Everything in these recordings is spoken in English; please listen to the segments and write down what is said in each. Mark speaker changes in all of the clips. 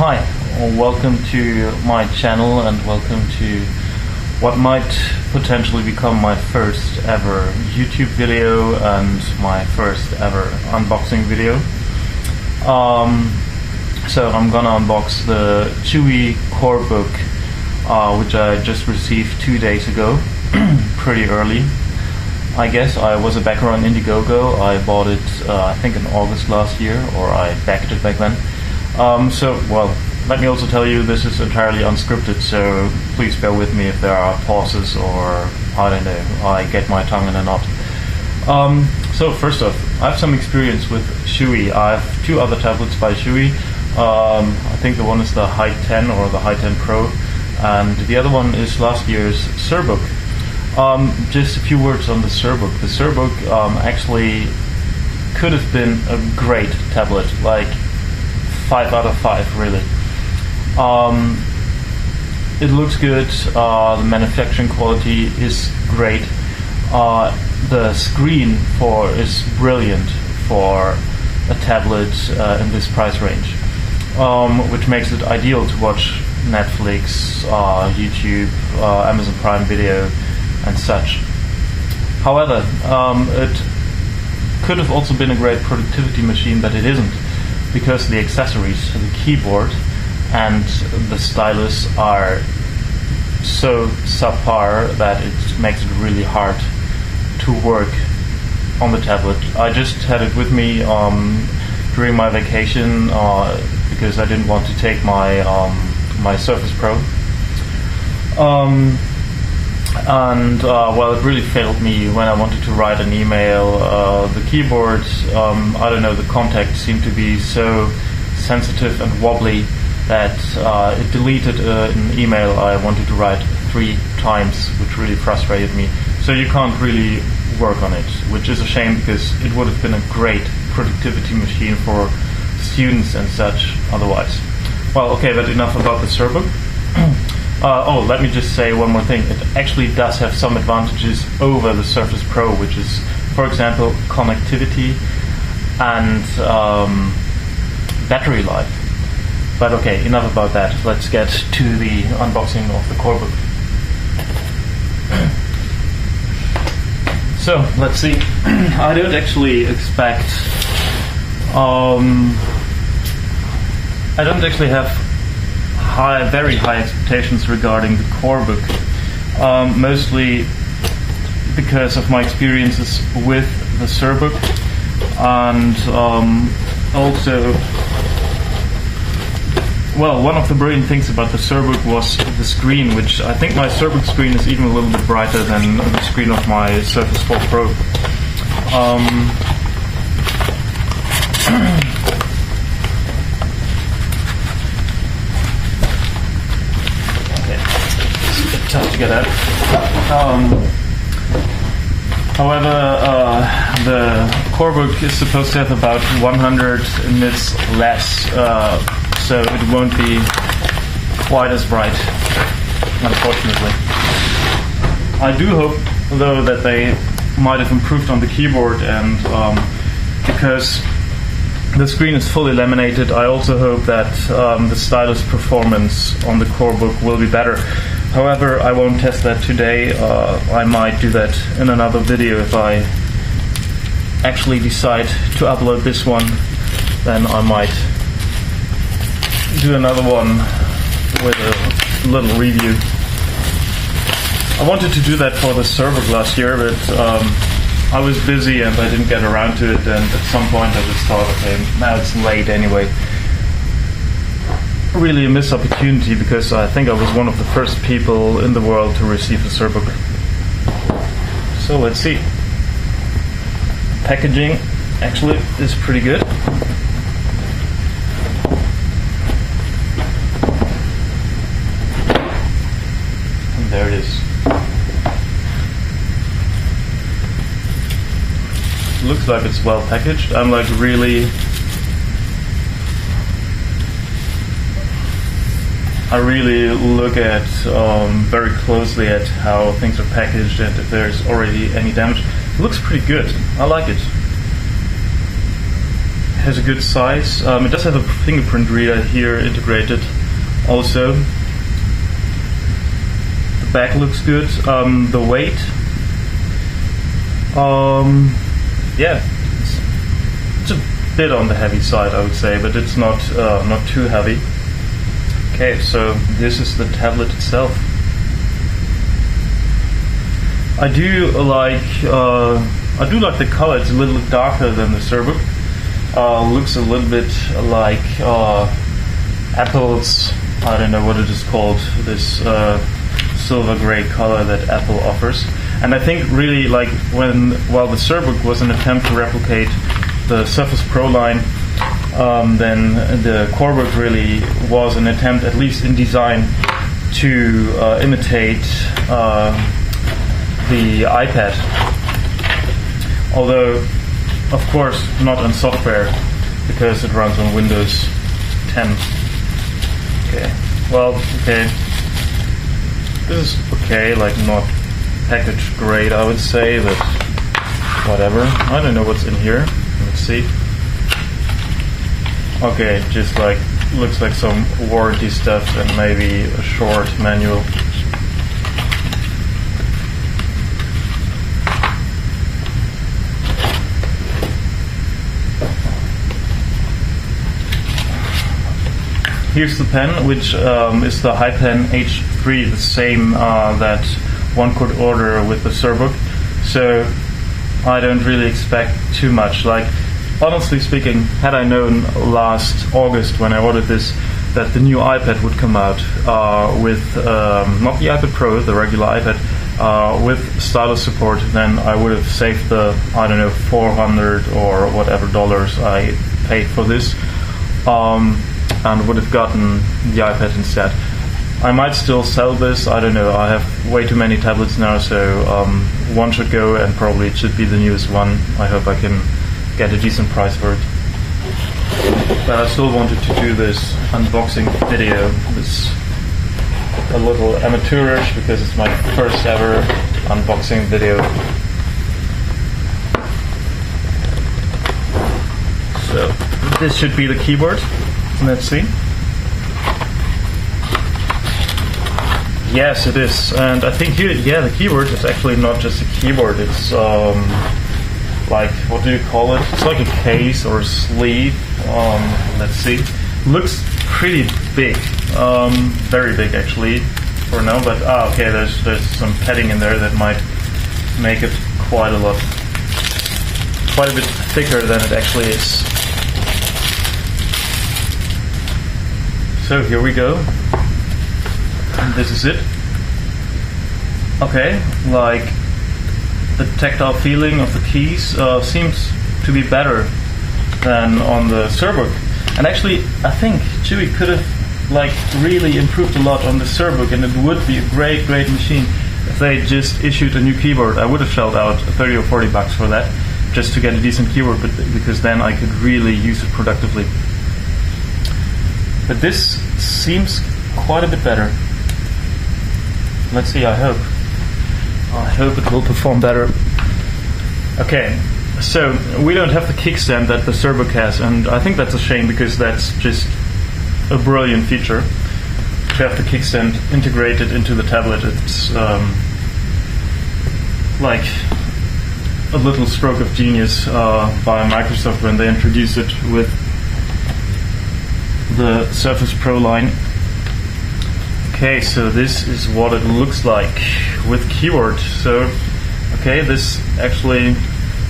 Speaker 1: Hi, welcome to my channel and welcome to what might potentially become my first ever YouTube video and my first ever unboxing video. So I'm gonna unbox the Chuwi Corebook, which I just received 2 days ago, pretty early. I guess I was a backer on Indiegogo. I bought it I think in August last year, or I backed it back then. Well, let me also tell you this is entirely unscripted, so please bear with me if there are pauses or, I don't know, I get my tongue in a knot. So first off, I have some experience with Chuwi. I have two other tablets by Chuwi. I think the one is the High 10 or the High 10 Pro, and the other one is last year's Surbook. Just a few words on the Surbook. The Surbook actually could have been a great tablet, like 5 out of 5 really. It looks good, the manufacturing quality is great, the screen is brilliant for a tablet in this price range, which makes it ideal to watch Netflix, YouTube, Amazon Prime Video and such. However, it could have also been a great productivity machine, but it isn't, because the accessories, the keyboard and the stylus are so subpar that it makes it really hard to work on the tablet. I just had it with me during my vacation because I didn't want to take my my Surface Pro. Well, it really failed me when I wanted to write an email. The keyboard, I don't know, the contact seemed to be so sensitive and wobbly that it deleted an email I wanted to write 3 times, which really frustrated me. So you can't really work on it, which is a shame, because it would have been a great productivity machine for students and such otherwise. Well, okay, but enough about the Surbook. Oh, let me just say one more thing. It actually does have some advantages over the Surface Pro, which is, for example, connectivity and battery life. But okay, enough about that. Let's get to the unboxing of the Corebook. So, let's see. I don't actually expect... I don't actually have very high expectations regarding the Corebook, mostly because of my experiences with the Surbook, and also, well, one of the brilliant things about the Surbook was the screen, which I think my Surbook screen is even a little bit brighter than the screen of my Surface 4 Pro. Tough to get out. However, the Corebook is supposed to have about 100 nits less, so it won't be quite as bright, unfortunately. I do hope, though, that they might have improved on the keyboard, and because the screen is fully laminated, I also hope that the stylus performance on the Corebook will be better. However, I won't test that today. I might do that in another video. If I actually decide to upload this one, then I might do another one with a little review. I wanted to do that for the Surbook last year, but I was busy and I didn't get around to it, and at some point I just thought, okay, now it's late anyway. Really a missed opportunity, because I think I was one of the first people in the world to receive the Surbook. So let's see. Packaging actually is pretty good. And there it is. Looks like it's well packaged. I'm like I really look at very closely at how things are packaged and if there's already any damage. It looks pretty good. I like it. has a good size. It does have a fingerprint reader here integrated also. The back looks good. The weight, yeah, it's a bit on the heavy side, I would say, but it's not too heavy. Okay, so this is the tablet itself. I do like the color. It's a little darker than the Surbook. Looks a little bit like Apple's, I don't know what it is called, this silver gray color that Apple offers. And I think really, like, while the Surbook was an attempt to replicate the Surface Pro line, then the Corebook really was an attempt, at least in design, to imitate the iPad. Although, of course, not on software, because it runs on Windows 10. Okay, well, okay. This is okay, like not packaged great, I would say, but whatever. I don't know what's in here. Let's see. Okay, just like, looks like some warranty stuff and maybe a short manual. Here's the pen, which is the HiPen H3, the same that one could order with the Surbook. So I don't really expect too much. Like, honestly speaking, had I known last August when I ordered this that the new iPad would come out with not the iPad Pro, the regular iPad, with stylus support, then I would have saved the, I don't know, $400 or whatever dollars I paid for this. And would have gotten the iPad instead. I might still sell this, I don't know, I have way too many tablets now, so one should go, and probably it should be the newest one. I hope I can get a decent price for it. But I still wanted to do this unboxing video. It's a little amateurish because it's my first ever unboxing video. So this should be the keyboard. Let's see. Yes, it is, and I think here, yeah, the keyboard is actually not just a keyboard. It's like, what do you call it? It's like a case or a sleeve. Let's see. Looks pretty big, very big actually for now. But okay, there's some padding in there that might make it quite a bit thicker than it actually is. So here we go. This is it. Okay, like the tactile feeling of the keys seems to be better than on the Surbook. And actually, I think Chuwi could have like really improved a lot on the Surbook, and it would be a great machine if they just issued a new keyboard. I would have shelled out $30 or $40 for that, just to get a decent keyboard, but because then I could really use it productively. But this seems quite a bit better. Let's see, I hope it will perform better. Okay, so we don't have the kickstand that the Surbook has, and I think that's a shame because that's just a brilliant feature to have the kickstand integrated into the tablet. It's like a little stroke of genius by Microsoft when they introduced it with the Surface Pro line. Okay, so this is what it looks like with keyboard. So, okay, this actually,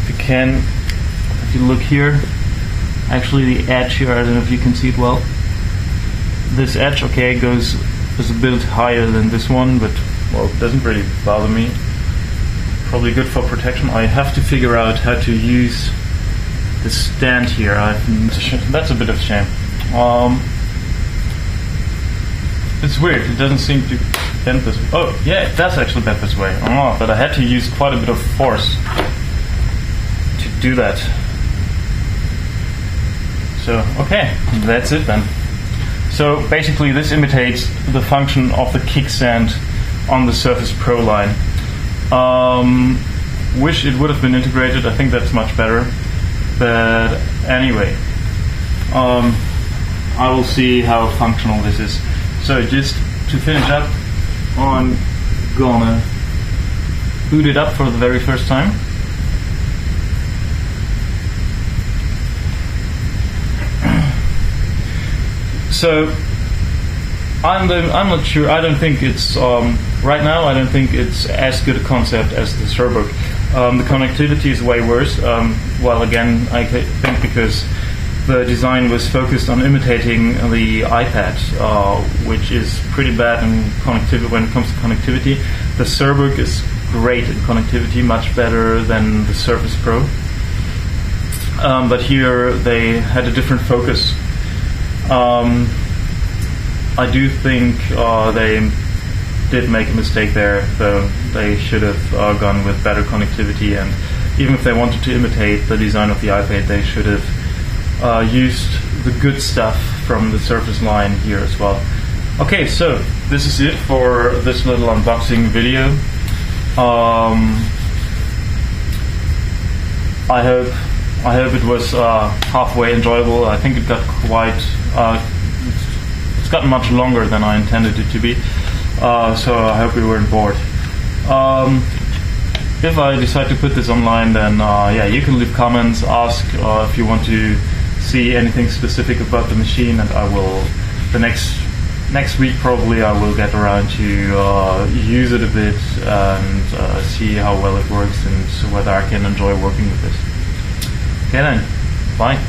Speaker 1: if you look here, actually the edge here, I don't know if you can see it well. This edge, okay, is a bit higher than this one, but well, it doesn't really bother me. Probably good for protection. I have to figure out how to use the stand here. That's a bit of a shame. It's weird, it doesn't seem to bend this way. Oh, yeah, it does actually bend this way. Oh, but I had to use quite a bit of force to do that. So, okay, that's it then. So, basically this imitates the function of the kickstand on the Surface Pro line. Wish it would have been integrated, I think that's much better. But anyway, I will see how functional this is. So just to finish up, I'm gonna boot it up for the very first time. So I'm not sure. I don't think it's right now. I don't think it's as good a concept as the Surbook. The connectivity is way worse. Well, again, I think because the design was focused on imitating the iPad, which is pretty bad in connectivity when it comes to connectivity. The Surbook is great in connectivity, much better than the Surface Pro. But here they had a different focus. I do think they did make a mistake there, though. They should have gone with better connectivity, and even if they wanted to imitate the design of the iPad, they should have used the good stuff from the Surface line here as well. Okay, so this is it for this little unboxing video. I hope it was halfway enjoyable. I think it got quite it's gotten much longer than I intended it to be, so I hope you weren't bored. If I decide to put this online, then yeah, you can leave comments, ask if you want to see anything specific about the machine, and I will, the next week probably, I will get around to use it a bit and see how well it works and whether I can enjoy working with it. Okay then, bye.